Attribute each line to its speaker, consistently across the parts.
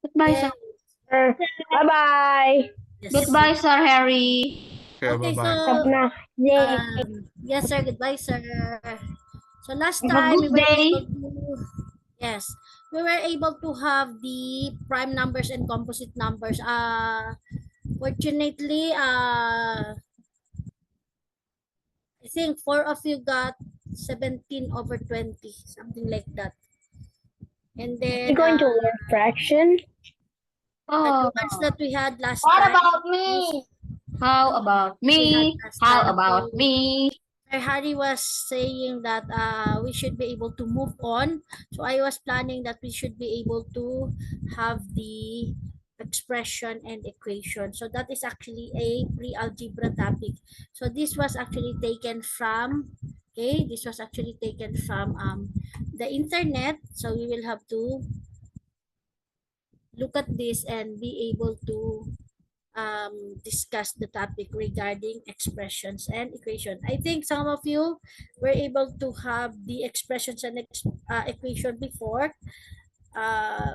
Speaker 1: Goodbye,
Speaker 2: Yes.
Speaker 1: sir.
Speaker 3: Bye-bye.
Speaker 2: Yes.
Speaker 1: Goodbye, Sir Harry.
Speaker 4: Okay,
Speaker 2: Okay, so
Speaker 4: bye-bye.
Speaker 3: Stop na. Yay.
Speaker 2: yes, sir. Goodbye, sir. So last
Speaker 1: Have a
Speaker 2: time we
Speaker 1: good
Speaker 2: were able
Speaker 1: day.
Speaker 2: to, yes, we were able to have the prime numbers and composite numbers. Fortunately, I think 4 of you got 17/20, something like that. And
Speaker 3: We're
Speaker 2: then
Speaker 3: going to learn fraction.
Speaker 2: the
Speaker 1: Oh,
Speaker 2: ones that we had last
Speaker 1: what
Speaker 2: time
Speaker 1: about
Speaker 2: is
Speaker 1: me? How about
Speaker 2: we had
Speaker 1: me?
Speaker 2: last
Speaker 1: How
Speaker 2: time.
Speaker 1: about
Speaker 2: So
Speaker 1: me?
Speaker 2: Sir Harry was saying that we should be able to move on. So I was planning that we should be able to have the expression and equation. So that is actually a pre-algebra topic. So this was actually taken from, okay, this was actually taken from the internet. So we will have to look at this and be able to discuss the topic regarding expressions and equation. I think some of you were able to have the expressions and equation before,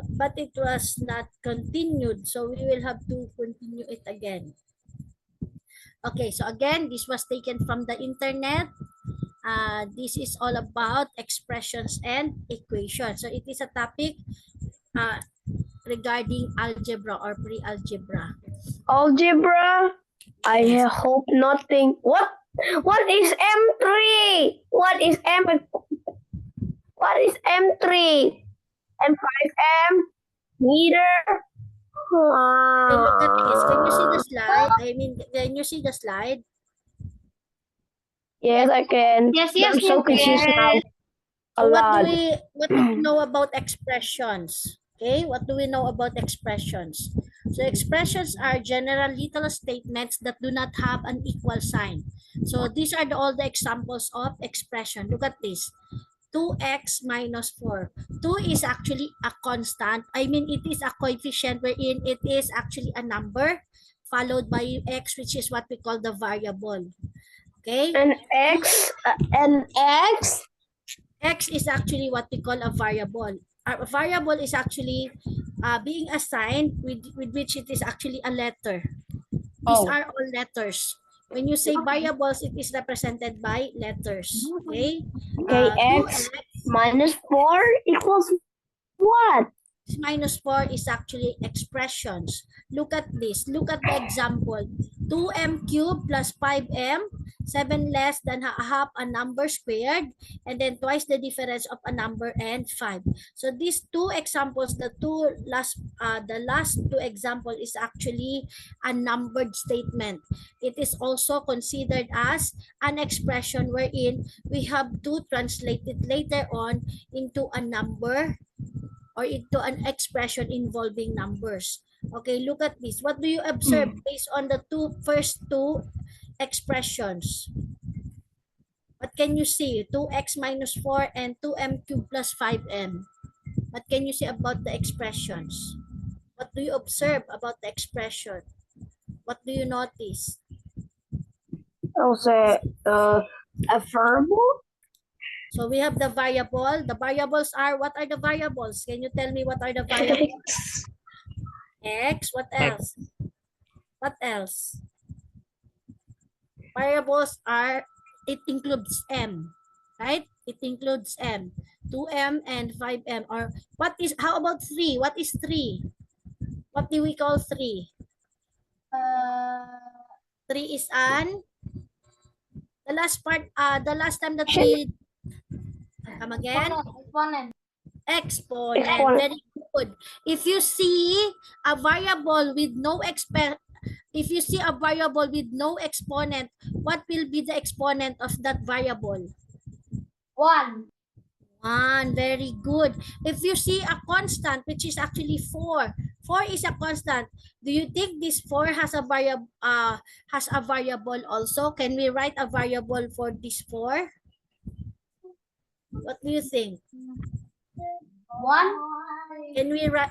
Speaker 2: but it was not continued. So we will have to continue it again. Okay, so again, this was taken from the internet. This is all about expressions and equations. So it is a topic uh, regarding algebra or pre-algebra.
Speaker 3: Algebra. I
Speaker 2: Yes.
Speaker 3: hope nothing. What? What is M3? What is M? What is M3? M5M? Meter?
Speaker 2: Okay, look at this. Can you see the
Speaker 3: Ah.
Speaker 2: slide? I mean, can you see the slide?
Speaker 3: Yes, I can.
Speaker 1: Yes,
Speaker 3: But
Speaker 1: yes,
Speaker 3: I'm so
Speaker 1: yes,
Speaker 3: confused now.
Speaker 1: yes.
Speaker 3: A
Speaker 2: So
Speaker 3: lot.
Speaker 2: what do we know about expressions? Okay, what do we know about expressions? So expressions are general little statements that do not have an equal sign. So these are all the examples of expression. Look at this. 2x minus 4. 2 is actually a constant. I mean, it is a coefficient wherein it is actually a number followed by x, which is what we call the variable. Okay?
Speaker 3: And X.
Speaker 2: X is actually what we call a variable. A variable is actually being assigned with which it is actually a letter. These
Speaker 1: Oh.
Speaker 2: are all letters. When you say variables, it is represented by letters. Okay?
Speaker 3: Okay, X
Speaker 2: 2x
Speaker 3: minus 4 equals what?
Speaker 2: minus 4 is actually expressions. Look at this. Look at the example. 2m cubed plus 5m, 7 less than half a number squared, and then twice the difference of a number and 5. So these two examples, the last two example is actually a numbered statement. It is also considered as an expression wherein we have to translate it later on into a number or into an expression involving numbers. Okay, look at this. What do you observe based on the first two expressions? What can you see? 2x minus 4 and 2m cubed plus 5m. What can you see about the expressions? What do you observe about the expression? What do you notice?
Speaker 3: I'll say a variable.
Speaker 2: So we have the variable. The variables are, what are the variables? Can you tell me what are the variables? X. What else? What else? Variables are, it includes M, right? It includes M. 2M and 5M. Or what is, how about 3? What is 3? What do we call 3? 3 is an, the last part, the last time that we, come again? Exponent. Very good. If you see a variable with no if you see a variable with no exponent, what will be the exponent of that variable?
Speaker 1: 1.
Speaker 2: 1. Very good. If you see a constant, which is actually 4, 4 is a constant. Do you think this 4 has a variable also? Can we write a variable for this 4? What do you think?
Speaker 1: 1.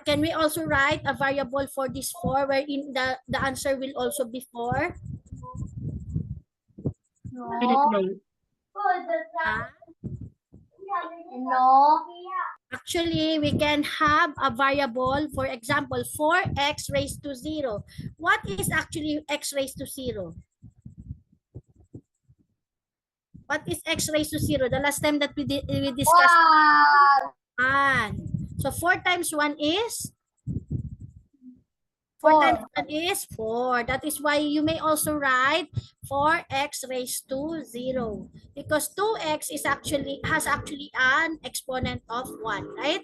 Speaker 2: Can we also write a variable for this 4 wherein the answer will also be 4?
Speaker 1: I don't know.
Speaker 2: Ah,
Speaker 1: No.
Speaker 2: Actually, we can have a variable, for example, 4x raised to 0. What is actually x raised to 0? What is x raised to 0? The last time that we discussed 1. So 4 times 1 is? 4 times 1 is 4. That is why you may also write 4x raised to 0. Because 2x has actually an exponent of 1, right?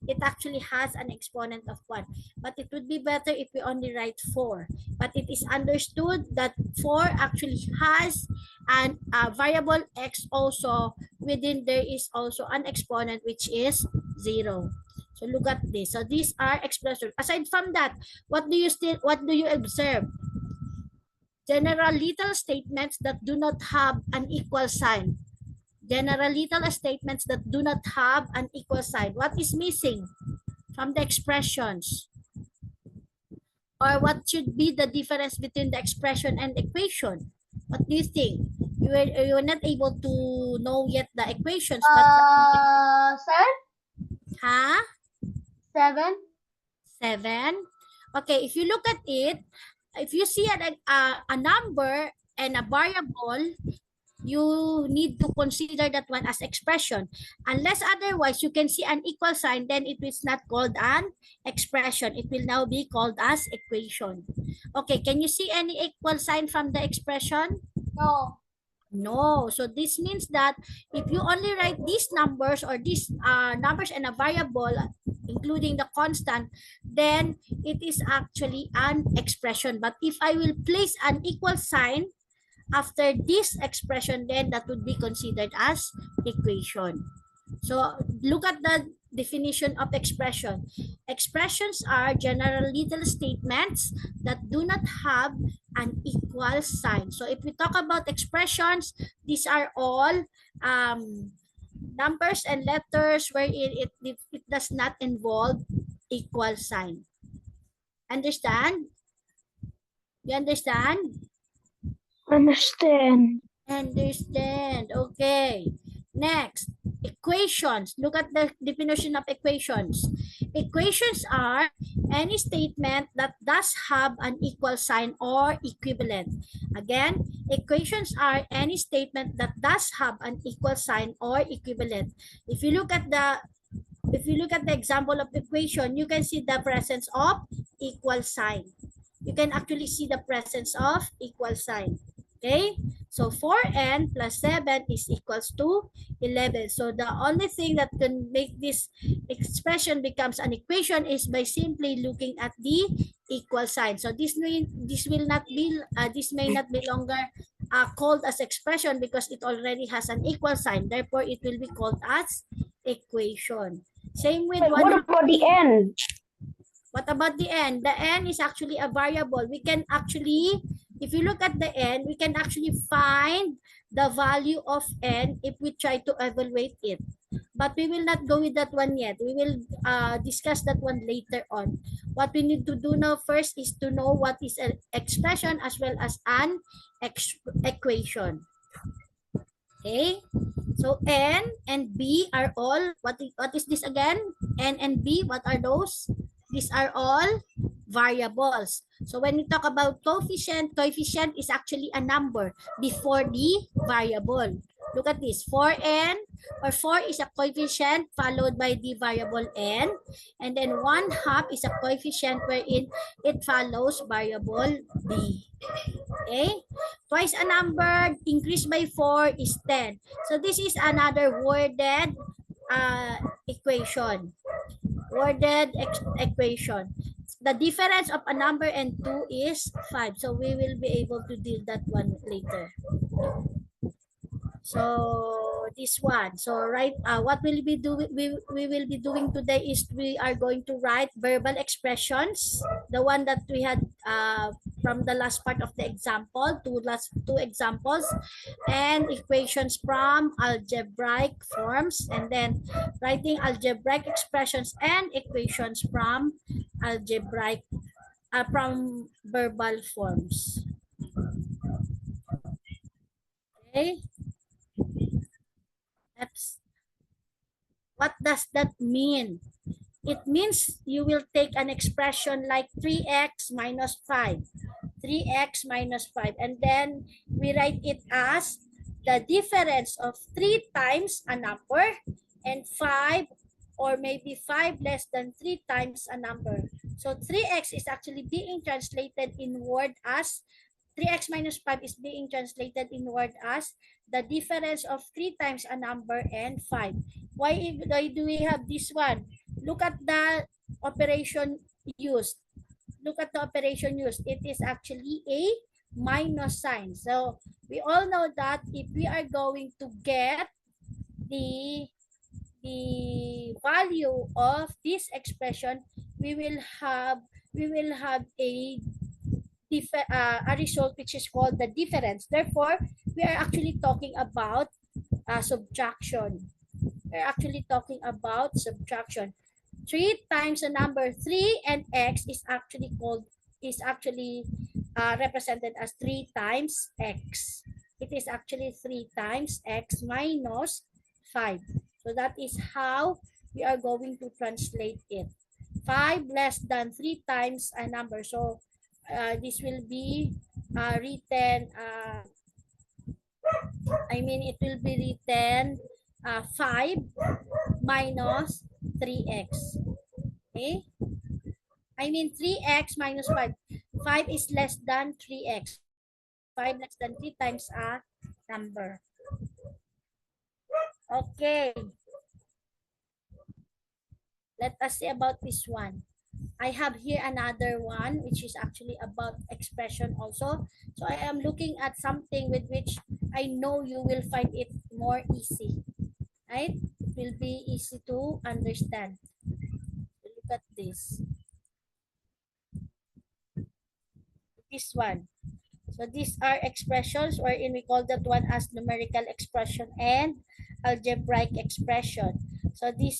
Speaker 2: It actually has an exponent of 1. But it would be better if we only write 4. But it is understood that 4 actually has a variable x also. Within there is also an exponent which is 0. So look at this. So these are expressions. Aside from that, what do you observe? General little statements that do not have an equal sign. General little statements that do not have an equal sign. What is missing from the expressions? Or what should be the difference between the expression and equation? What do you think? You were not able to know yet the equations, but
Speaker 1: 7. 7.
Speaker 2: 7. Okay, if you look at it, if you see a number and a variable, you need to consider that one as expression. Unless otherwise you can see an equal sign, then it is not called an expression. It will now be called as equation. Okay, can you see any equal sign from the expression?
Speaker 1: No.
Speaker 2: No. So this means that if you only write these numbers or these numbers and a variable, including the constant, then it is actually an expression. But if I will place an equal sign after this expression, then that would be considered as equation. So look at the definition of expression. Expressions are general little statements that do not have an equal sign. So if we talk about expressions, these are all numbers and letters wherein it does not involve equal sign. Understand? You understand?
Speaker 3: Understand.
Speaker 2: Understand. Okay. Next, equations. Look at the definition of equations. Equations are any statement that does have an equal sign or equivalent. Again, equations are any statement that does have an equal sign or equivalent. If you look at the example of equation, you can see the presence of equal sign. You can actually see the presence of equal sign. Okay, so 4n plus 7 is equals to 11. So the only thing that can make this expression becomes an equation is by simply looking at the equal sign. So this may not be longer called as expression because it already has an equal sign. Therefore, it will be called as equation. Same with
Speaker 3: What about the n?
Speaker 2: What about the n? The n is actually a variable. We can actually, if you look at the n, we can actually find the value of n if we try to evaluate it. But we will not go with that one yet. We will discuss that one later on. What we need to do now first is to know what is an expression as well as an equation. Okay, so n and b are all, what is this again? N and b, what are those? These are all variables. So when we talk about coefficient is actually a number before the variable. Look at this, 4n or 4 is a coefficient followed by the variable n, and then 1/2 is a coefficient wherein it follows variable b. Okay, twice a number increased by 4 is 10. So this is another worded equation. Worded equation. The difference of a number and 2 is 5. So we will be able to deal that one later. So this one. So what we'll be doing, we will be doing today is we are going to write verbal expressions, the one that we had from the last part of the example, two examples, and equations from algebraic forms, and then writing algebraic expressions and equations from algebraic from verbal forms. Okay. What does that mean? It means you will take an expression like 3x minus 5. 3x minus 5. And then we write it as the difference of 3 times a number and 5, or maybe 5 less than 3 times a number. So 3x is actually being translated in word as 3x minus 5 is being translated in word as the difference of 3 times a number and 5. Why do we have this one? Look at the operation used. Look at the operation used. It is actually a minus sign. So we all know that if we are going to get the value of this expression, we will have a result which is called the difference. Therefore, we are actually talking about subtraction. We're actually talking about subtraction. 3 times the number 3 and x is actually represented as 3 times x. It is actually 3 times x minus 5. So that is how we are going to translate it. 5 less than 3 times a number. So this will be written, it will be written 5 minus 3x. Okay? 3x minus 5. 5 is less than 3x. 5 less than 3 times a number. Okay. Let us see about this one. I have here another one which is actually about expression also. So I am looking at something with which I know you will find it more easy. Right? It will be easy to understand. Look at this. This one. So these are expressions wherein we call that one as numerical expression and algebraic expression. So this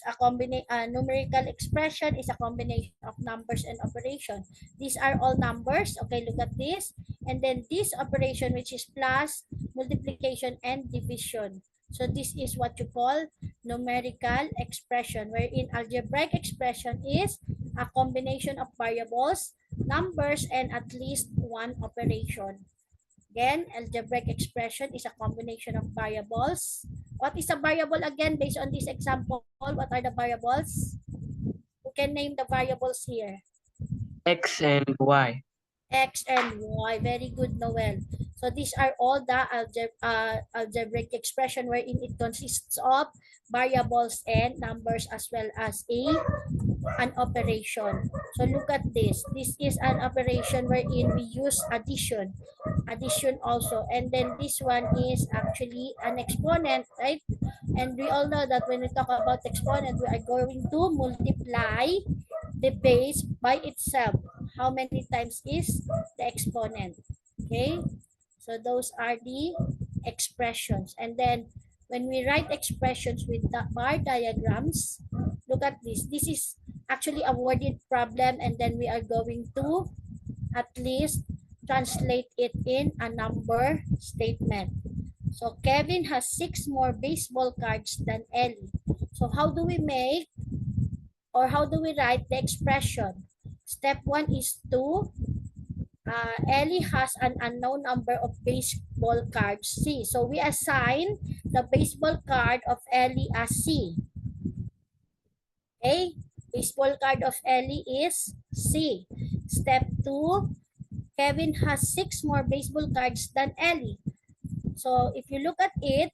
Speaker 2: numerical expression is a combination of numbers and operation. These are all numbers. Okay, look at this. And then this operation which is plus, multiplication, and division. So this is what you call numerical expression, wherein algebraic expression is a combination of variables, numbers, and at least one operation. Again, algebraic expression is a combination of variables. What is a variable again based on this example? What are the variables? Who can name the variables here?
Speaker 4: X and Y.
Speaker 2: X and Y. Very good, Noel. So these are all the algebraic expression wherein it consists of variables and numbers as well as an operation. So look at this. This is an operation wherein we use addition. Addition also. And then this one is actually an exponent, right? And we all know that when we talk about exponent, we are going to multiply the base by itself. How many times is the exponent? Okay? So those are the expressions. And then when we write expressions with the bar diagrams, look at this. This is actually a worded problem, and then we are going to at least translate it in a number statement. So Kevin has 6 more baseball cards than Ellie. So how do we make, or how do we write the expression? Step 1 is to Ellie has an unknown number of baseball cards, C. So we assign the baseball card of Ellie as C. Okay? Baseball card of Ellie is C. Step 2, Kevin has 6 more baseball cards than Ellie. So if you look at it,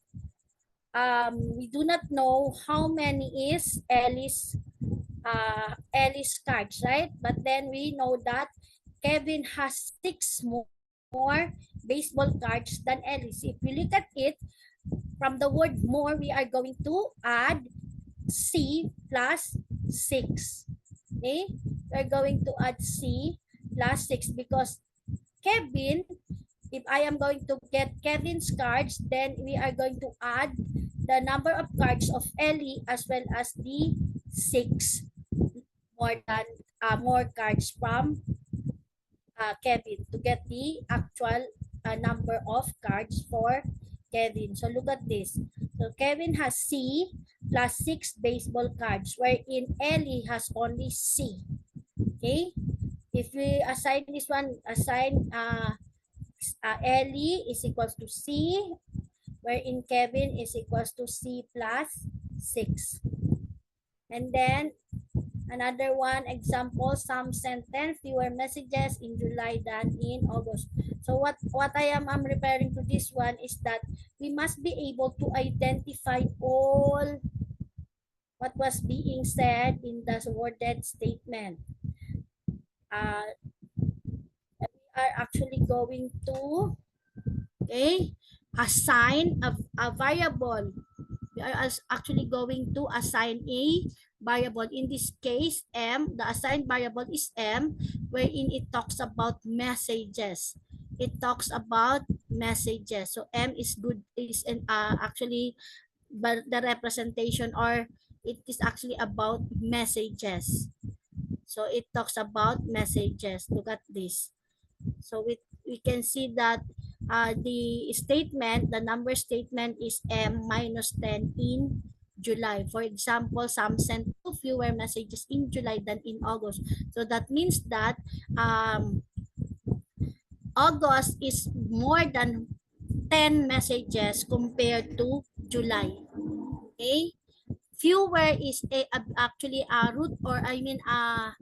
Speaker 2: we do not know how many is Ellie's cards, right? But then we know that Kevin has 6 more baseball cards than Ellie. So if we look at it, from the word more, we are going to add C plus 6. Okay? We're going to add C plus 6 because Kevin, if I am going to get Kevin's cards, then we are going to add the number of cards of Ellie as well as the 6 more cards from Kevin to get the actual number of cards for Kevin. So look at this. So Kevin has C plus 6 baseball cards, wherein Ellie has only C. Okay? If we assign this one, Ellie is equals to C, wherein Kevin is equals to C plus 6. And then another one example, some sent 10 fewer messages in July than in August. So what I am referring to this one is that we must be able to identify all what was being said in the worded statement. We are actually going to assign a variable. We are actually going to assign a variable. In this case, M, the assigned variable is M, wherein it talks about messages. It talks about messages. So M is good, is actually but the representation, or it is actually about messages. So it talks about messages. Look at this. So we can see that the statement, the number statement is M minus 10 in July. For example, some sent 2 fewer messages in July than in August. So that means that August is more than 10 messages compared to July. Okay? Fewer is actually a root, or I mean a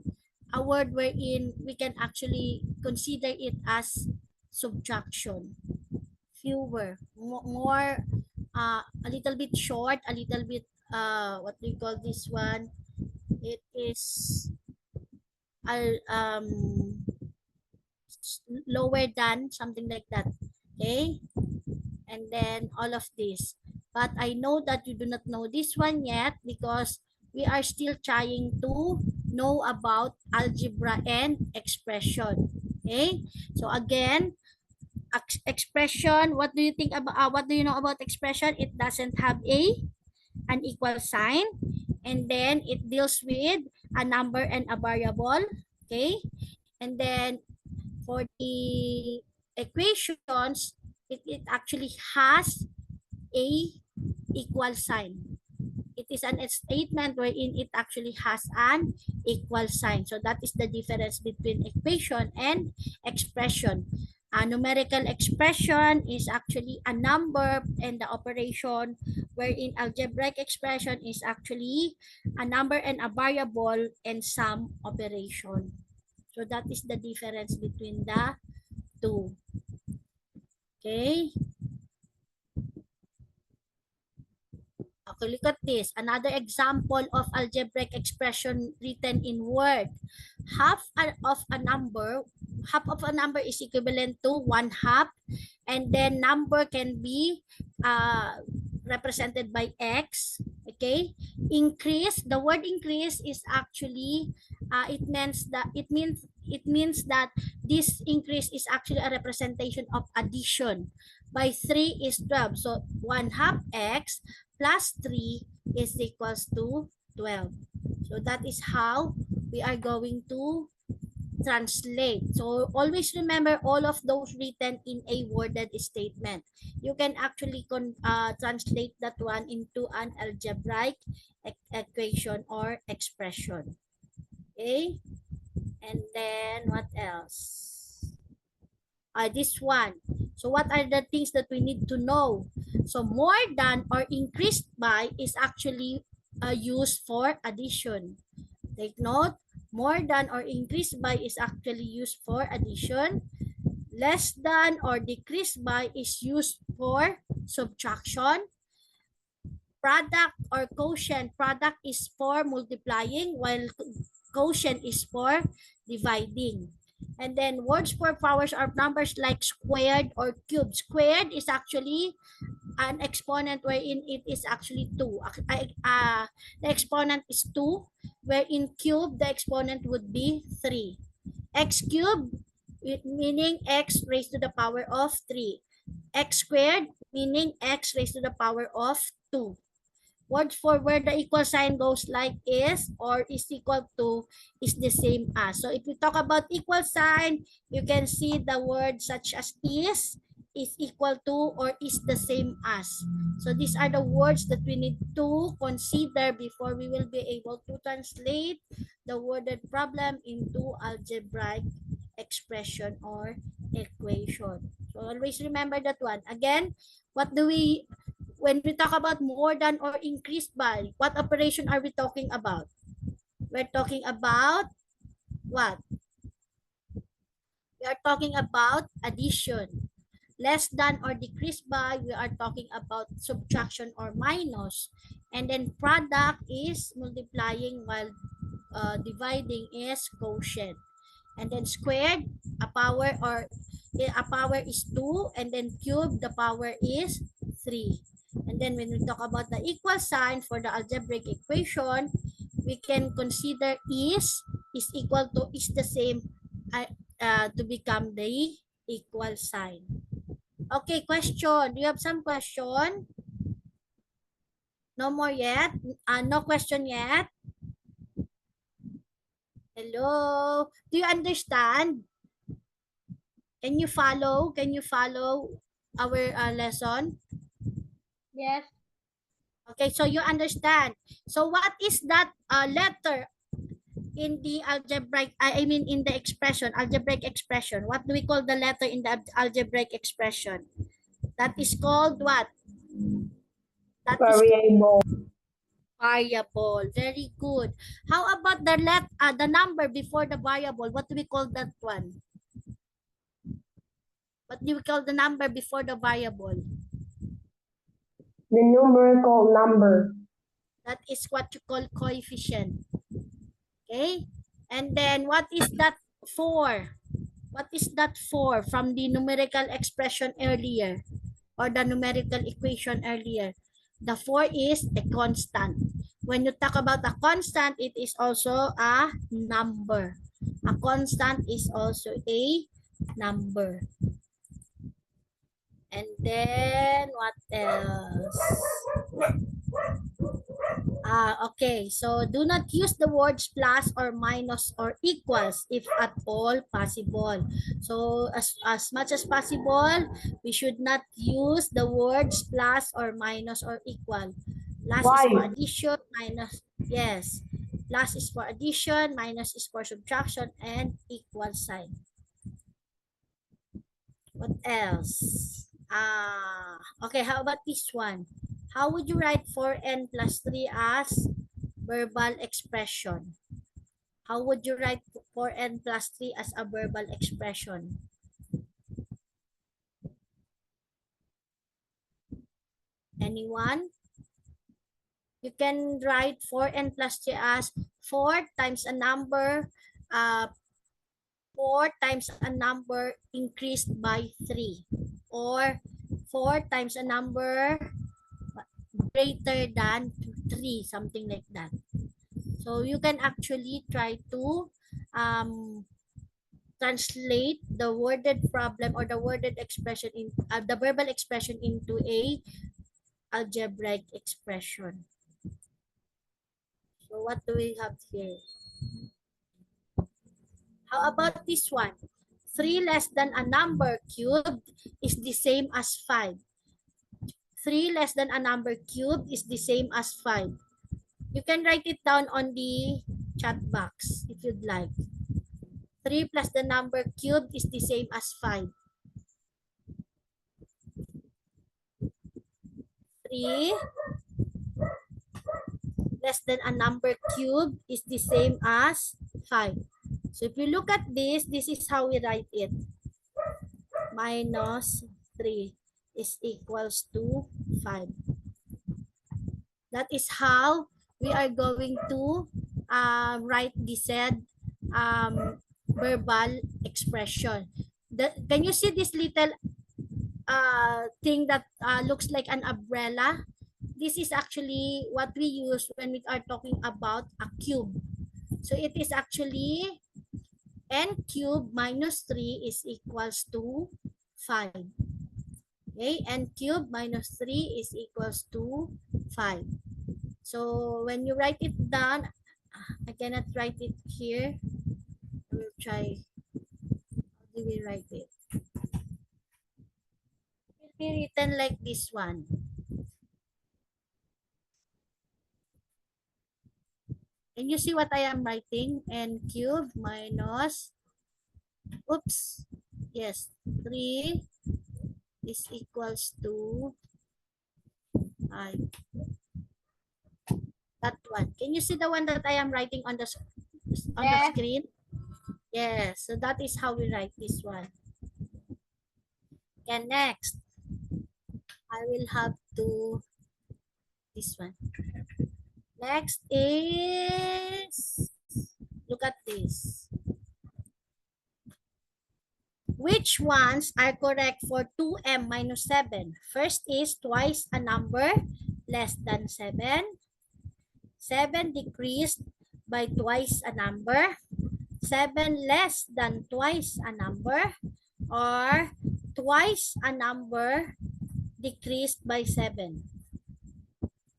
Speaker 2: word wherein we can actually consider it as subtraction. Fewer, more, a little bit short, a little bit, what do you call this one? It is lower than, something like that. Okay? And then all of this. But I know that you do not know this one yet because we are still trying to know about algebra and expression. Okay? So again, expression, what do you think about, what do you know about expression? It doesn't have an equal sign, and then it deals with a number and a variable. Okay? And then for the equations, it actually has a equal sign. It is an statement wherein it actually has an equal sign. So that is the difference between equation and expression. A numerical expression is actually a number and the operation, wherein algebraic expression is actually a number and a variable and some operation. So that is the difference between the two. Okay. Okay, look at this. Another example of algebraic expression written in Word. Half of a number is equivalent to 1/2, and then number can be represented by X. Okay. Increase, the word increase is actually it means that this increase is actually a representation of addition. By 3 is 12. So 1/2 X plus 3 is equals to 12. So that is how we are going to translate. So always remember all of those written in a worded statement. You can actually translate that one into an algebraic equation or expression. Okay? And then what else? This one. So what are the things that we need to know? So more than or increased by is actually used for addition. Take note, more than or increased by is actually used for addition. Less than or decreased by is used for subtraction. Product or quotient, product is for multiplying while quotient is for dividing. And then words for powers are numbers like squared or cubed. Squared is actually an exponent wherein it is actually 2. The exponent is 2, wherein cube, the exponent would be 3. X cubed, meaning x raised to the power of 3. X squared, meaning x raised to the power of 2. Words for where the equal sign goes like is or is equal to is the same as. So if we talk about equal sign, you can see the word such as is equal to, or is the same as. So these are the words that we need to consider before we will be able to translate the worded problem into algebraic expression or equation. So always remember that one. Again, when we talk about more than or increased by, what operation are we talking about? We're talking about what? We are talking about addition. Less than or decreased by, we are talking about subtraction or minus. And then product is multiplying, while dividing is quotient. And then squared, a power is 2, and then cube, the power is 3. And then when we talk about the equal sign for the algebraic equation, we can consider is equal to, is the same, to become the equal sign. Okay, question. Do you have some question? No more yet? No question yet? Hello? Do you understand? Can you follow? Can you follow our lesson?
Speaker 1: Yes.
Speaker 2: Okay, so you understand. So what is that letter in the algebraic, I mean in the expression, algebraic expression? What do we call the letter in the algebraic expression? That is called what? That is
Speaker 3: Variable.
Speaker 2: variable. Very good. How about the number before the variable? What do we call that one? What do we call the number before the variable?
Speaker 3: The numerical number.
Speaker 2: That is what you call coefficient. Okay? And then what is that for? What is that for from the numerical expression earlier, or the numerical equation earlier? The 4 is a constant. When you talk about a constant, it is also a number. A constant is also a number. And then what else? Okay, so do not use the words plus or minus or equals if at all possible. So as much as possible, we should not use the words plus or minus or equal. Plus is for addition, minus, yes. Plus is for addition, minus is for subtraction, and equal sign. What else? Okay, how about this one? How would you write 4n plus 3 as verbal expression? How would you write 4n plus 3 as a verbal expression? Anyone? You can write 4n plus 3 as 4 times a number, 4 times a number increased by 3, or 4 times a number greater than 3, something like that. So you can actually try to translate the worded problem or the worded expression in the verbal expression into a algebraic expression. So what do we have here? How about this one? 3 less than a number cubed is the same as 5. 3 less than a number cubed is the same as 5. You can write it down on the chat box if you'd like. 3 plus the number cubed is the same as 5. 3 less than a number cubed is the same as 5. So if you look at this, this is how we write it. Minus 3 is equals to 5. That is how we are going to write the said verbal expression. Can you see this little thing that looks like an umbrella? This is actually what we use when we are talking about a cube. So it is actually n cubed minus 3 is equals to 5. Okay, n cubed minus 3 is equals to 5. So when you write it down, I cannot write it here. I will try. How do we write it? written like this one. Can you see what I am writing? N cubed minus, oops, yes, 3 is equals to 5. That one. Can you see the one that I am writing on the
Speaker 1: Yes.
Speaker 2: screen? Yes. So that is how we write this one. And next, I will have to this one. Next is, look at this. Which ones are correct for 2m minus 7? First is twice a number less than 7. 7 decreased by twice a number. 7 less than twice a number. Or twice a number decreased by 7.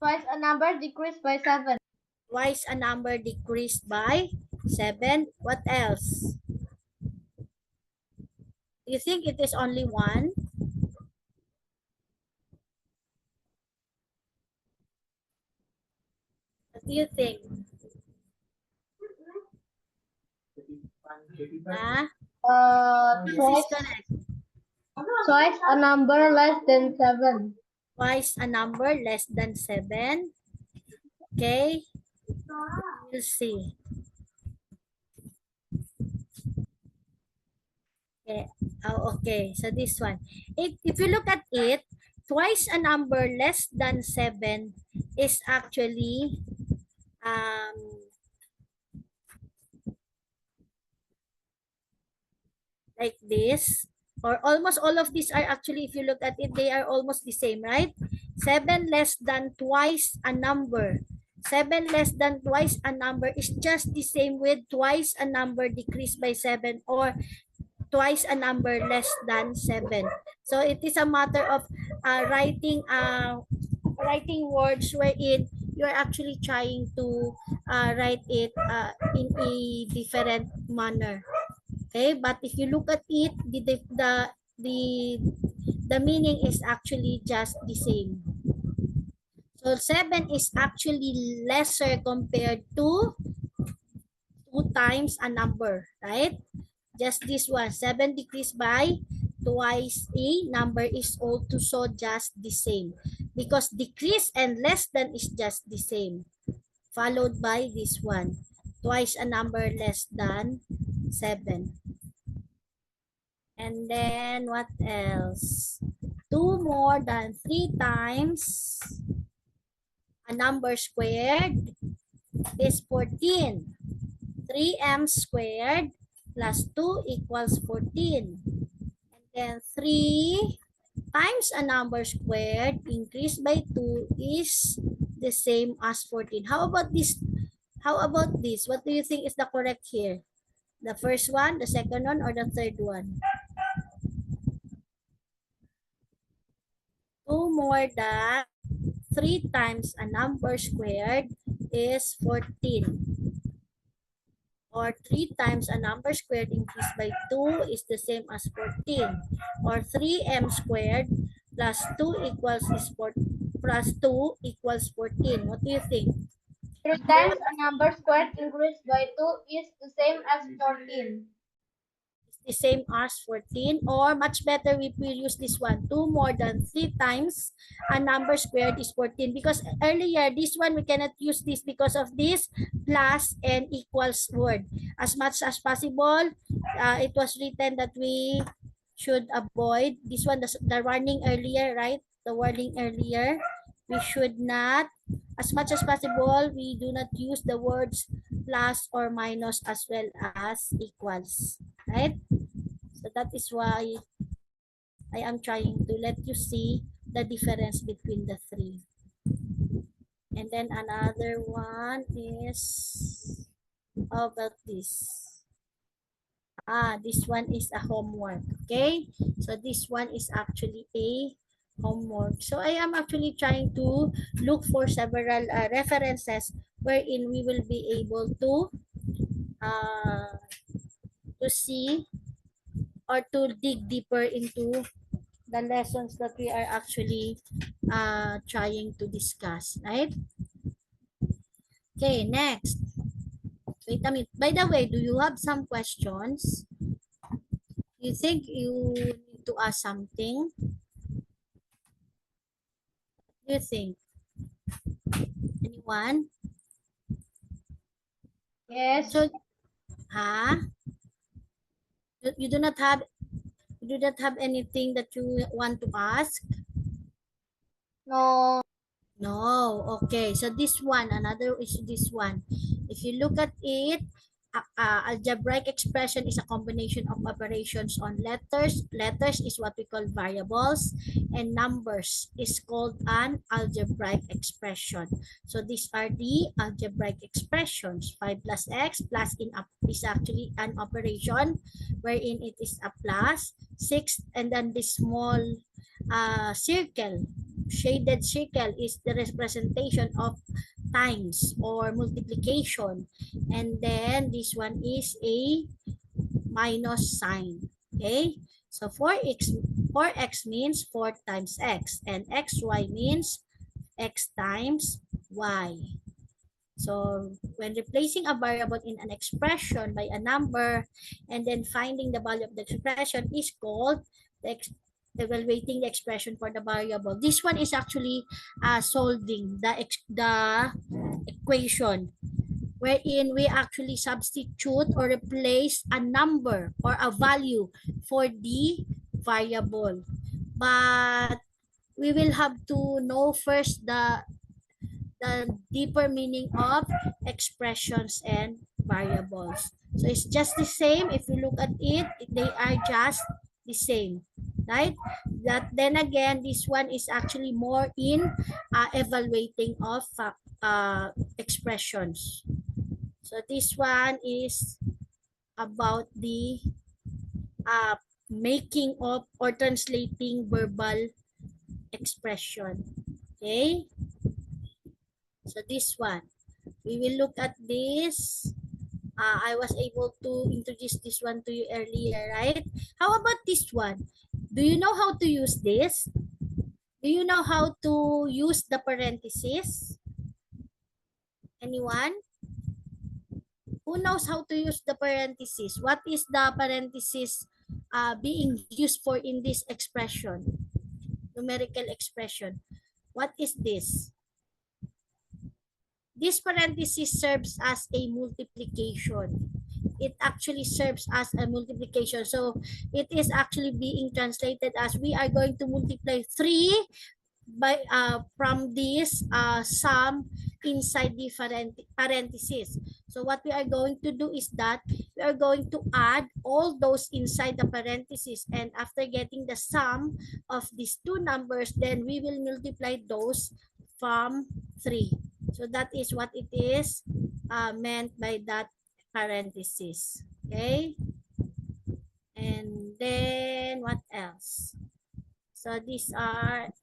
Speaker 1: Twice a number decreased by 7.
Speaker 2: Twice a number decreased by 7. What else? You think it is only 1? What do you think? This is
Speaker 1: Twice
Speaker 2: correct.
Speaker 1: a number less than 7.
Speaker 2: Twice a number less than 7. Okay. We'll see. Okay. Oh, okay. So this one. If you look at it, twice a number less than 7 is actually like this, or almost all of these are actually, if you look at it, they are almost the same, right? 7 less than twice a number. 7 less than twice a number is just the same with twice a number decreased by 7, or twice a number less than 7. So it is a matter of writing words wherein you are actually trying to write it in a different manner. Okay, but if you look at it, the meaning is actually just the same. So 7 is actually lesser compared to 2 times a number, right? Just this one, 7 decreased by twice a number is also just the same, because decrease and less than is just the same, followed by this one, twice a number less than 7. And then what else? 2 more than 3 times a number squared is 14. 3m squared plus 2 equals 14. And then 3 times a number squared increased by 2 is the same as 14. How about this? How about this? What do you think is the correct here? The first one, the second one, or the third one? 2 more than 3 times a number squared is 14. Or 3 times a number squared increased by 2 is the same as 14. Or 3m squared plus 2 equals 14. What do you think?
Speaker 1: 3 times a number squared increased by 2 is the same as 14.
Speaker 2: The same as 14, or much better if we use this one, 2 more than 3 times a number squared is 14, because earlier this one we cannot use this because of this plus and equals word. As much as possible, it was written that we should avoid this one, the warning earlier, right? The warning earlier, we should not, as much as possible, we do not use the words plus or minus as well as equals, right? So that is why I am trying to let you see the difference between the three. And then another one is, how about this? This one is a homework. Okay, so this one is actually a homework. So I am actually trying to look for several references wherein we will be able to see or to dig deeper into the lessons that we are actually trying to discuss, right? Okay, next. Wait a minute. By the way, do you have some questions? You think you need to ask something? Do you think? Anyone?
Speaker 1: Yes.
Speaker 2: So, huh? You do not have anything that you want to ask?
Speaker 1: No.
Speaker 2: No. Okay. So this one, another is this one. If you look at it, algebraic expression is a combination of operations on letters. Letters is what we call variables, and numbers is called an algebraic expression. So these are the algebraic expressions. 5 plus x plus in up is actually an operation wherein it is a plus 6, and then this small circle, shaded circle, is the representation of times or multiplication, and then this one is a minus sign. Okay, so 4x means 4 times x, and xy means x times y. So when replacing a variable in an expression by a number and then finding the value of the expression is called evaluating the expression for the variable. This one is actually solving the equation wherein we actually substitute or replace a number or a value for the variable. But we will have to know first the deeper meaning of expressions and variables. So it's just the same. If you look at it, they are just the same, right? That then again, this one is actually more in evaluating of expressions. So this one is about the making of or translating verbal expression. Okay? So this one, we will look at this. I was able to introduce this one to you earlier, right? How about this one? Do you know how to use this? Do you know how to use the parenthesis? Anyone? Who knows how to use the parenthesis? What is the parenthesis being used for in this expression? Numerical expression. What is this? This parenthesis serves as a multiplication. It actually serves as a multiplication. So it is actually being translated as we are going to multiply 3 by from this sum inside the parenthesis. So what we are going to do is that we are going to add all those inside the parenthesis, and after getting the sum of these two numbers, then we will multiply those from 3. So that is what it is meant by that parenthesis. Okay. And then what else? So these are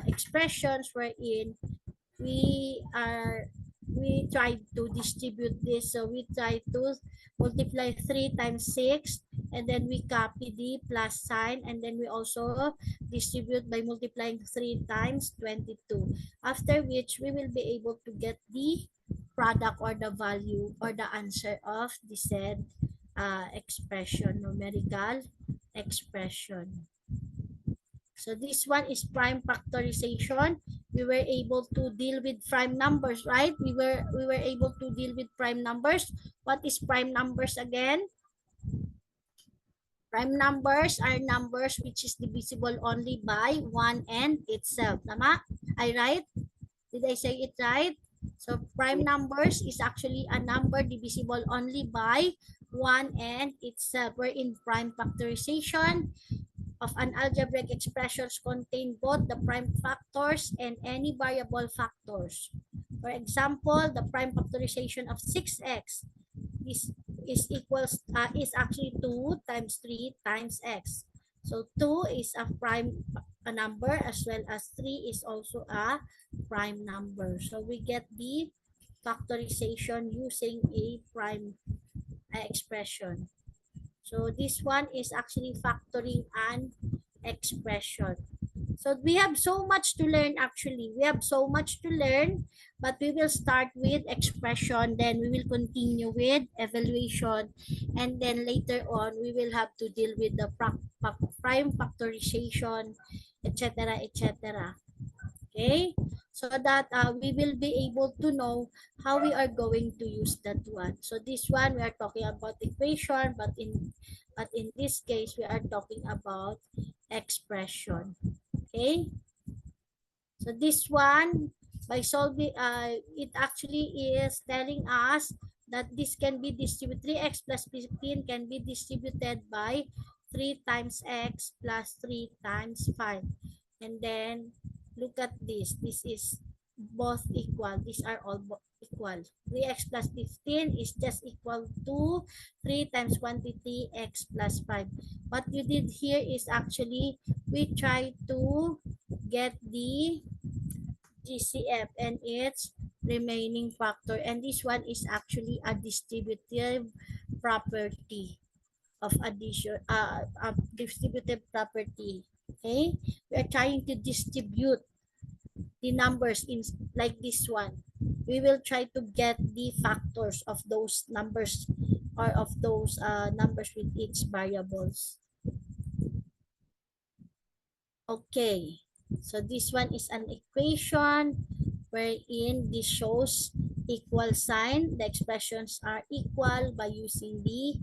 Speaker 2: expressions wherein we try to distribute this. So we try to multiply 3 times 6, and then we copy the plus sign, and then we also distribute by multiplying 3 times 22. After which we will be able to get the product or the value or the answer of the said expression, numerical expression. So this one is prime factorization. We were able to deal with prime numbers, right? We were able to deal with prime numbers. What is prime numbers again? Prime numbers are numbers which is divisible only by 1 and itself. Tama? I right? Did I say it right? So prime numbers is actually a number divisible only by 1 and itself. Wherein prime factorization of an algebraic expressions contain both the prime factors and any variable factors. For example, the prime factorization of 6x is actually 2 times 3 times x. So 2 is a prime number, as well as 3 is also a prime number. So we get the factorization using a prime expression. So this one is actually factoring an expression. So we have so much to learn actually. We have so much to learn, but we will start with expression, then we will continue with evaluation, and then later on we will have to deal with the prime factorization, etc., etc. Okay? So that we will be able to know how we are going to use that one. So this one we are talking about equation, but in this case we are talking about expression. Okay? So this one, by solving, it actually is telling us that this can be distributed, 3x plus 15 can be distributed by 3 times x plus 3 times 5. And then, look at this. This is both equal. These are all equal. 3x plus 15 is just equal to 3 times quantity x plus 5. What you did here is actually, we try to get the GCF and its remaining factor, and this one is actually a distributive property of addition, a distributive property. Okay, we are trying to distribute the numbers in like this one. We will try to get the factors of those numbers, or of those numbers with its variables. Okay, so this one is an equation wherein this shows equal sign. The expressions are equal by using the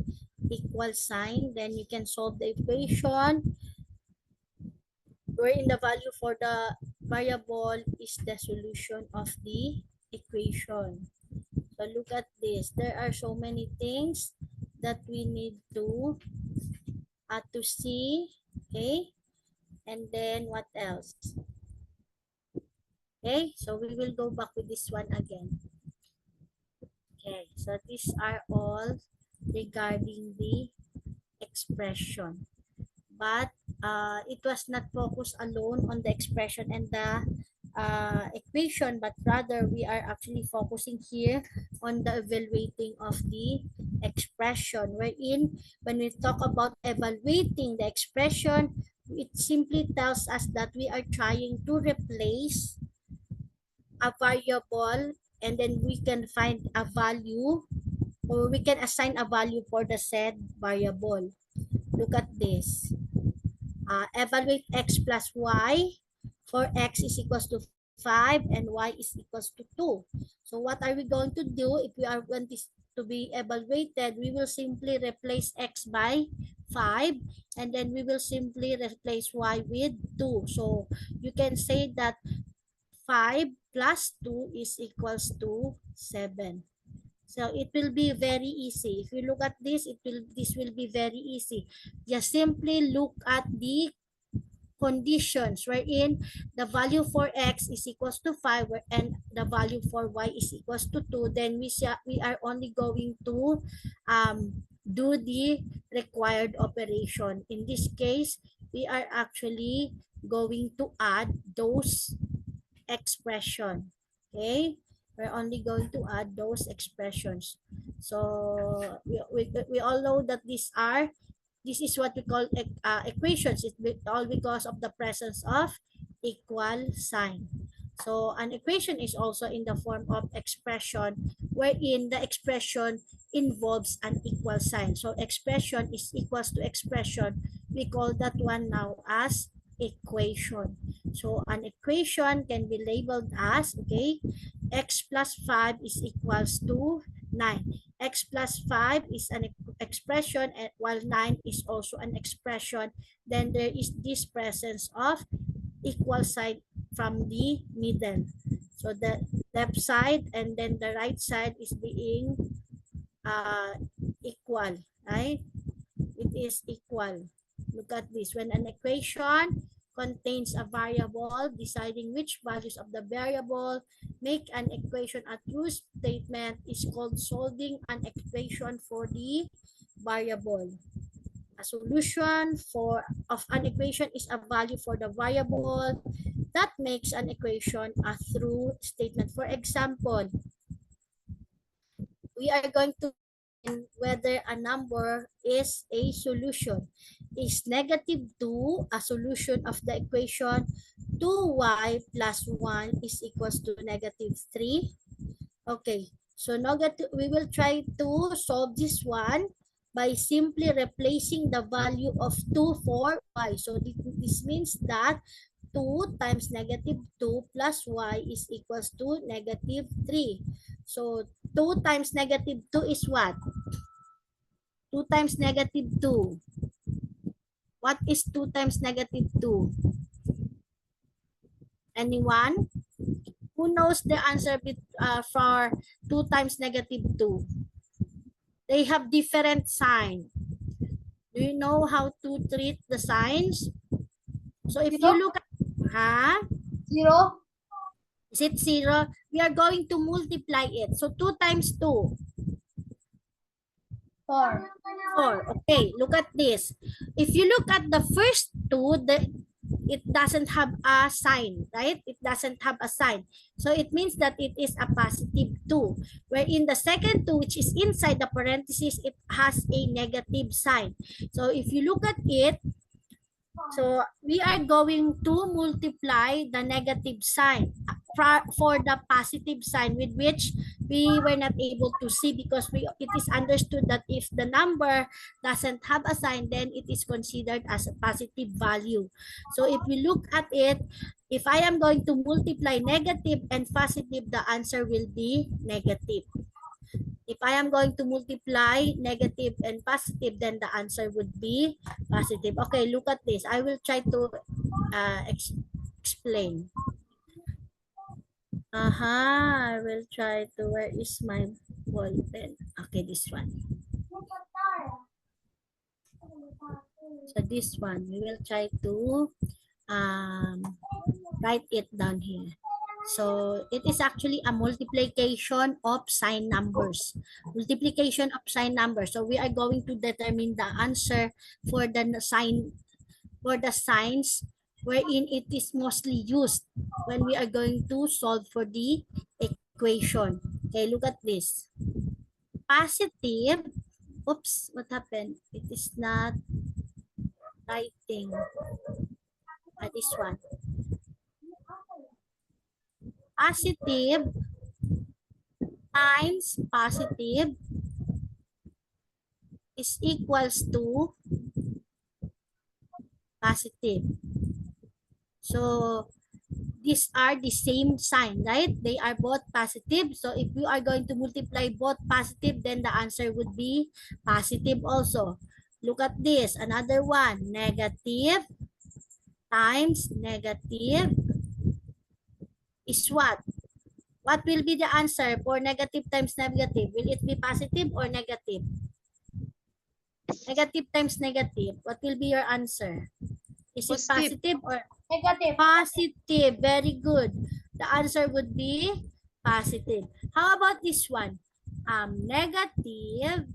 Speaker 2: equal sign. Then you can solve the equation wherein the value for the variable is the solution of the equation. So look at this. There are so many things that we need to see. Okay. And then what else? Okay, so we will go back with this one again. Okay, so these are all regarding the expression. But it was not focused alone on the expression and the equation, but rather we are actually focusing here on the evaluating of the expression, wherein when we talk about evaluating the expression, it simply tells us that we are trying to replace a variable, and then we can find a value, or we can assign a value for the said variable. Look at this. Evaluate x plus y for x is equals to 5 and y is equals to 2. So what are we going to do if we are going to be evaluated? We will simply replace x by 5, and then we will simply replace y with 2. So you can say that 5 plus 2 is equals to 7. So it will be very easy. If you look at this, this will be very easy. Just simply look at the conditions wherein the value for x is equals to 5 and the value for y is equals to 2. Then we are only going to do the required operation. In this case, we are actually going to add those expression. Okay, we're only going to add those expressions. So we all know that this is what we call equations. It's all because of the presence of equal sign. So an equation is also in the form of expression, wherein the expression involves an equal sign. So expression is equals to expression. We call that one now as equation. So an equation can be labeled as, okay, x plus 5 is equals to 9. X plus 5 is an expression, and while 9 is also an expression, then there is this presence of equal sign from the middle. So the left side and then the right side is being equal, right? It is equal. Look at this. When an equation contains a variable, deciding which values of the variable make an equation a true statement is called solving an equation for the variable. A solution of an equation is a value for the variable that makes an equation a true statement. For example, we are going to whether a number is a solution. Is negative 2 a solution of the equation 2y plus 1 is equals to negative 3? Okay, so we will try to solve this one by simply replacing the value of 2 for y. So this means that 2 times negative 2 plus y is equals to negative 3. So 2 times negative 2 is what? 2 times negative 2. What is 2 times negative 2? Anyone? Who knows the answer for 2 times negative 2? They have different sign. Do you know how to treat the signs? So if you look at,
Speaker 1: 0.
Speaker 2: is it 0? We are going to multiply it. So 2 times 2.
Speaker 1: 4.
Speaker 2: 4. Okay, look at this. If you look at the first 2, it doesn't have a sign, right? It doesn't have a sign. So it means that it is a positive 2. Wherein the second 2, which is inside the parenthesis, it has a negative sign. So if you look at it, so we are going to multiply the negative sign for the positive sign, with which we were not able to see because it is understood that if the number doesn't have a sign, then it is considered as a positive value. So if we look at it, if I am going to multiply negative and positive, the answer will be negative. If I am going to multiply negative and positive, then the answer would be positive. Okay, look at this. I will try to explain. I will try to, where is my ball pen? Okay, this one. So this one, we will try to write it down here. So it is actually a multiplication of sign numbers. Multiplication of sign numbers. So we are going to determine the answer for the sign, for the signs wherein it is mostly used when we are going to solve for the equation. Okay, look at this. Positive. Oops, what happened? It is not writing. This one. Positive times positive is equals to positive. So these are the same sign, right? They are both positive. So if you are going to multiply both positive, then the answer would be positive also. Look at this, another one. Negative times negative is what? What will be the answer for negative times negative? Will it be positive or negative? Negative times negative. What will be your answer? Is it positive or
Speaker 1: Negative.
Speaker 2: positive? Very good. The answer would be positive. How about this one? Negative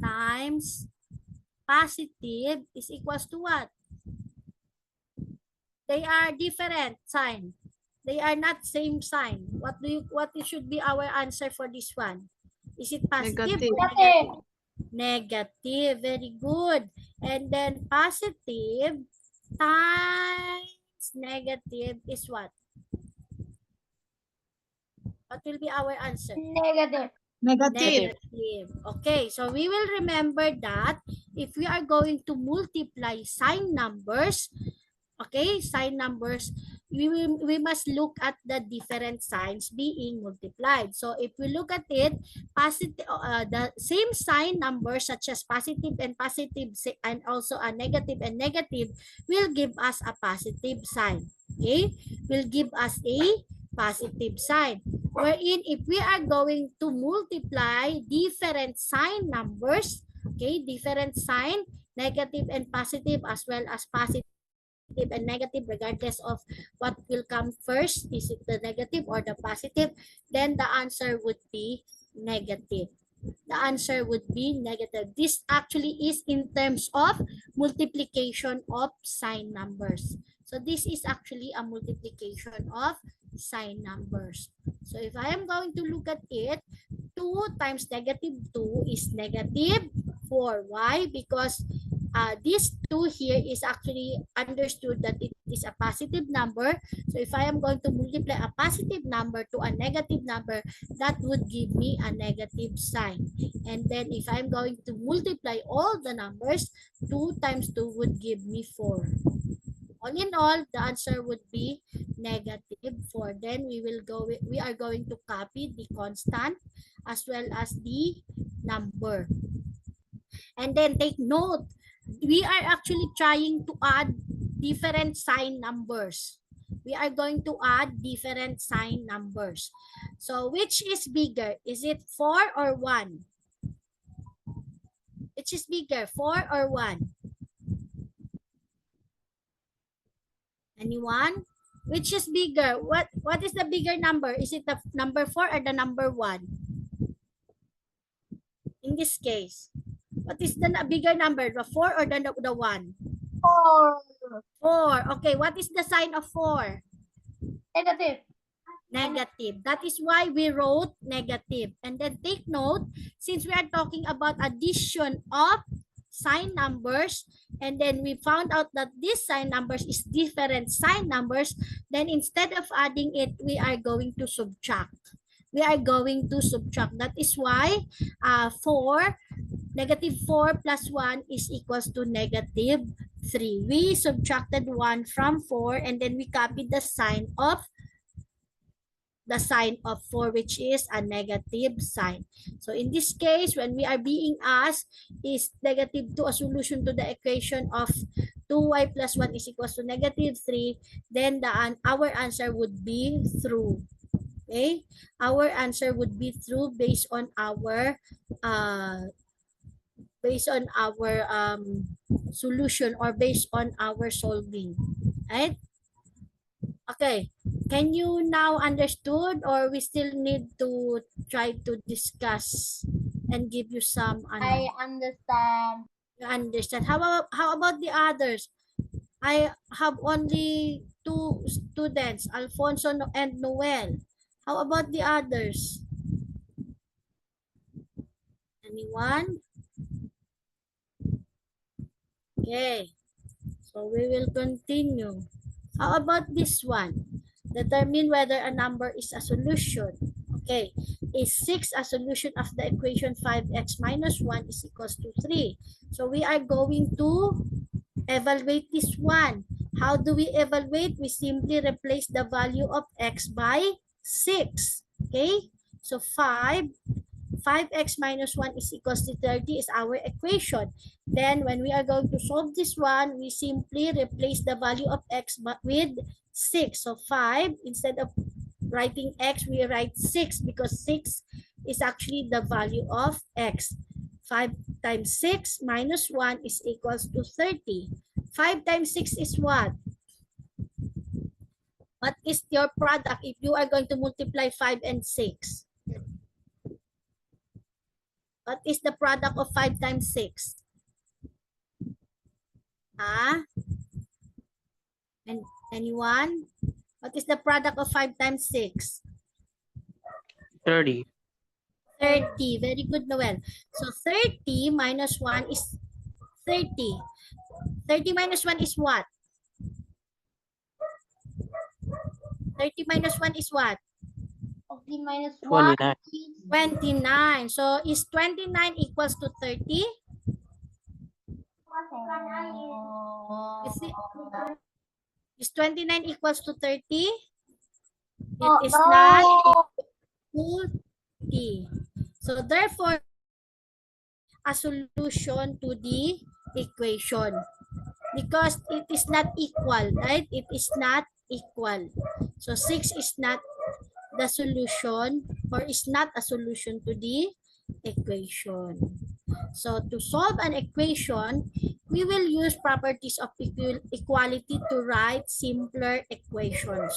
Speaker 2: times positive is equals to what? They are different sign. They are not same sign. What should be our answer for this one? Is it positive or negative? Negative. Very good. And then positive times negative is what? What will be our answer?
Speaker 1: Negative.
Speaker 2: Negative. Okay, so we will remember that if we are going to multiply sign numbers, okay, sign numbers, we must look at the different signs being multiplied. So if we look at it, positive, the same sign numbers such as positive and positive and also a negative and negative will give us a positive sign. Okay, will give us a positive sign. Wherein if we are going to multiply different sign numbers, okay, different sign, negative and positive as well as positive and negative, regardless of what will come first, is it the negative or the positive, then the answer would be negative. The answer would be negative. This actually is in terms of multiplication of sign numbers. So this is actually a multiplication of sign numbers. So if I am going to look at it, 2 times negative 2 is negative 4. Why? Because this 2 here is actually understood that it is a positive number. So if I am going to multiply a positive number to a negative number, that would give me a negative sign. And then if I'm going to multiply all the numbers, 2 times 2 would give me 4. All in all, the answer would be negative 4. Then we are going to copy the constant as well as the number. And then take note, we are actually trying to add different sign numbers. We are going to add different sign numbers. So which is bigger? Is it 4 or 1? Which is bigger, 4 or 1? Anyone? Which is bigger? What is the bigger number? Is it the number 4 or the number 1? In this case, what is the bigger number? The 4 or the 1?
Speaker 1: 4.
Speaker 2: 4. Okay, what is the sign of 4?
Speaker 1: Negative.
Speaker 2: Negative. That is why we wrote negative. And then take note, since we are talking about addition of sign numbers, and then we found out that these sign numbers is different sign numbers, then instead of adding it, we are going to subtract. We are going to subtract. That is why negative 4 plus 1 is equals to negative 3. We subtracted 1 from 4, and then we copied the sign of 4, which is a negative sign. So in this case, when we are being asked, is negative 2 a solution to the equation of 2y plus 1 is equals to negative 3, then our answer would be true. Okay? Our answer would be true based on our solution, or based on our solving. Right? Okay. Can you now understood, or we still need to try to discuss and give you some?
Speaker 1: I understand.
Speaker 2: You understand? How about the others? I have only 2 students, Alfonso and Noel. How about the others? Anyone? Okay. So we will continue. How about this one? Determine whether a number is a solution. Okay. Is 6 a solution of the equation 5x minus 1 is equals to 3? So we are going to evaluate this one. How do we evaluate? We simply replace the value of x by 6. Okay. So 5x minus 1 is equals to 30 is our equation. Then when we are going to solve this one, we simply replace the value of x with 6. So 5, instead of writing x, we write 6 because 6 is actually the value of x. 5 times 6 minus 1 is equals to 30. 5 times 6 is what? What is your product if you are going to multiply 5 and 6? What is the product of 5 times 6? And anyone? What is the product of 5 times 6?
Speaker 4: 30.
Speaker 2: 30. Very good, Noel. So 30 minus 1 is 30. 30 minus 1 is what? 30 minus 1 is what?
Speaker 1: 30 minus 1
Speaker 4: 29.
Speaker 1: is
Speaker 2: 29. So is 29 equals to 30? Is 29 equals to 30? It is not equal to 30. So therefore, a solution to the equation because it is not equal, right? It is not equal. So 6 is not the solution, or is not a solution to the equation. So to solve an equation, we will use properties of equality to write simpler equations,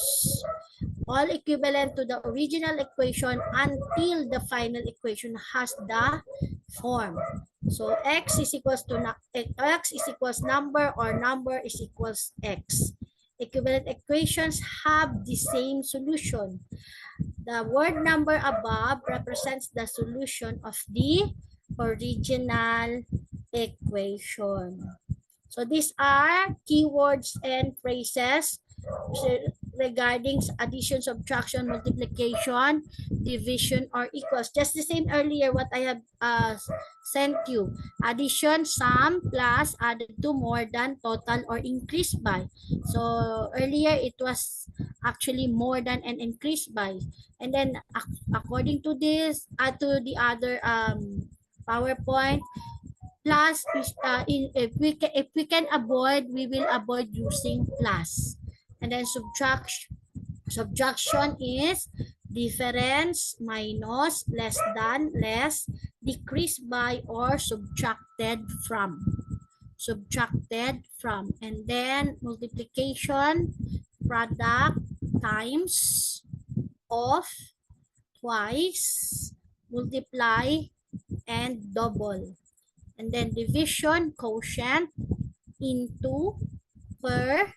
Speaker 2: all equivalent to the original equation until the final equation has the form. So x is equals to x is equals number, or number is equals x. Equivalent equations have the same solution. The word number above represents the solution of the original equation. So these are keywords and phrases regarding addition, subtraction, multiplication, division, or equals. Just the same earlier what I have sent you. Addition, sum, plus, added to, more than, total, or increased by. So earlier it was actually more than and increased by. And then according to this, to the other PowerPoint, plus is if we can avoid, we will avoid using plus. And then subtraction is difference, minus, less than, less, decreased by, or subtracted from. And then multiplication, product, times, of, twice, multiply, and double. And then division, quotient, into, per,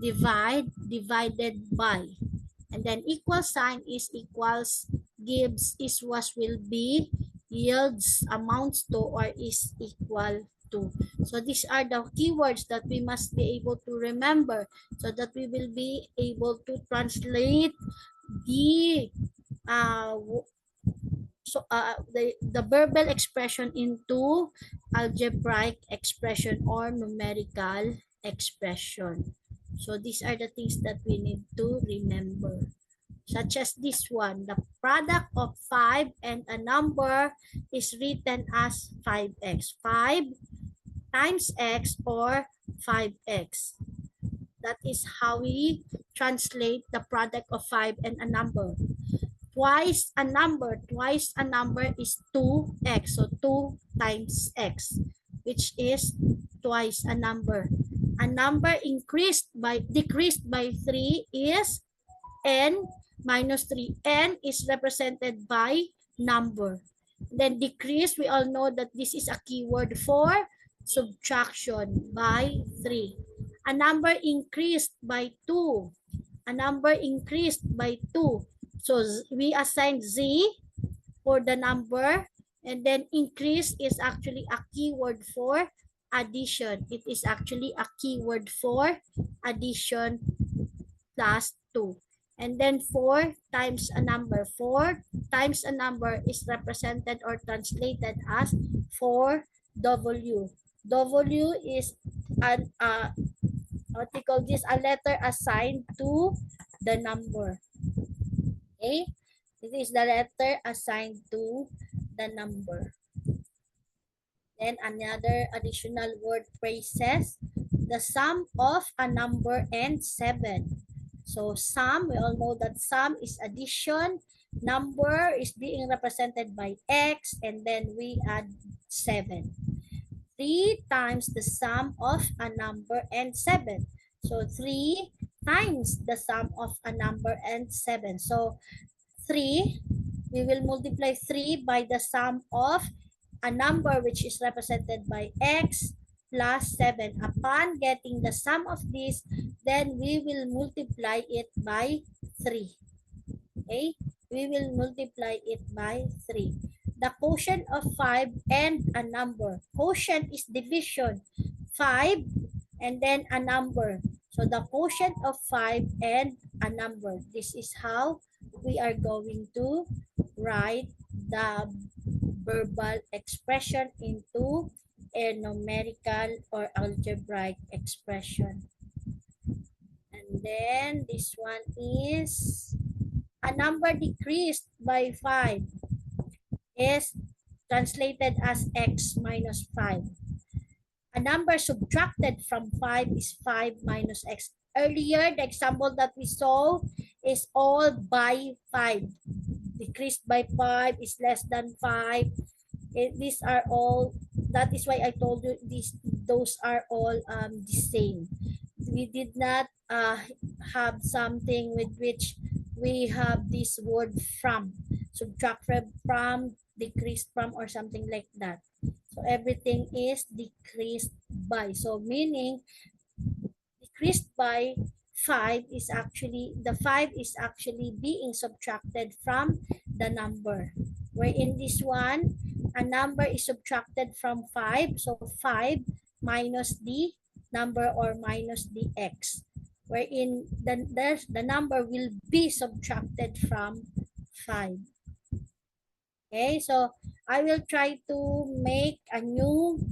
Speaker 2: divide, divided by. And then equal sign is equals, gives, is, was, will be, yields, amounts to, or is equal to. So these are the keywords that we must be able to remember so that we will be able to translate the the verbal expression into algebraic expression or numerical expression. So these are the things that we need to remember. Such as this one, the product of 5 and a number is written as 5x. 5 times x or 5x. That is how we translate the product of 5 and a number. Twice a number is 2x. So 2 times x, which is twice a number. A number decreased by 3 is n minus 3. N is represented by number. Then decrease, we all know that this is a keyword for subtraction, by 3. A number increased by 2. A number increased by 2. So we assign z for the number, and then increase is actually a keyword for addition. It is actually a keyword for addition, plus 2. And then 4 times a number. 4 times a number is represented or translated as 4W. W is an what we call this, a letter assigned to the number. Okay, this is the letter assigned to the number. Then another additional word phrases, the sum of a number and 7. So sum, we all know that sum is addition, number is being represented by x, and then we add 7. 3 times the sum of a number and 7. So 3 times the sum of a number and 7. So 3, we will multiply 3 by the sum of a number which is represented by x plus 7. Upon getting the sum of this, then we will multiply it by 3. Okay, we will multiply it by 3. The quotient of 5 and a number. Quotient is division. 5 and then a number. So the quotient of 5 and a number. This is how we are going to write the verbal expression into a numerical or algebraic expression. And then this one is a number decreased by 5 is translated as x minus 5. A number subtracted from 5 is 5 minus x. Earlier, the example that we saw is all by 5. Decreased by 5 is less than 5. These are all, that is why I told you those are all the same. We did not have something with which we have this word from, subtract from, decreased from, or something like that. So everything is decreased by. So meaning decreased by 5 is actually, the 5 is actually being subtracted from the number. Where in this one, a number is subtracted from 5. So 5 minus the number or minus the x. Wherein the number will be subtracted from 5. Okay, so I will try to make a new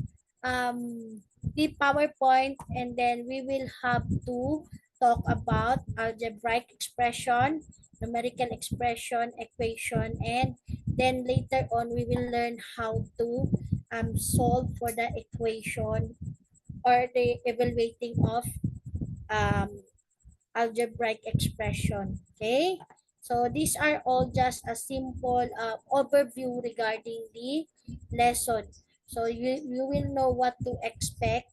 Speaker 2: the PowerPoint, and then we will have to talk about algebraic expression, numerical expression, equation, and then later on we will learn how to solve for the equation or the evaluating of um, algebraic expression. Okay, so these are all just a simple overview regarding the lesson. So you will know what to expect,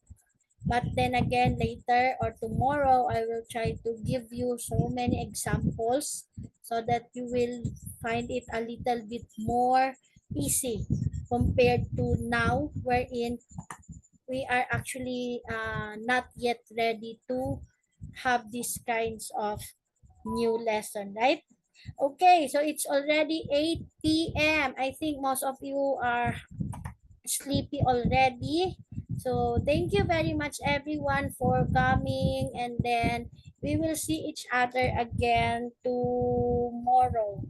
Speaker 2: but then again later or tomorrow I will try to give you so many examples so that you will find it a little bit more easy compared to now, wherein we are actually not yet ready to have these kinds of new lesson, right? Okay, so it's already 8 p.m. I think most of you are sleepy already. So thank you very much everyone for coming, and then we will see each other again tomorrow,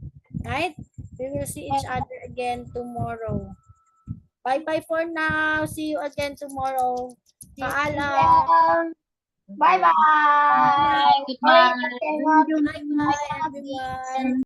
Speaker 2: right? We will see each other again tomorrow. Bye-bye for now. See you again tomorrow. Paalam.
Speaker 1: Bye bye.
Speaker 2: Bye.
Speaker 1: Good night.
Speaker 2: Bye-bye everyone.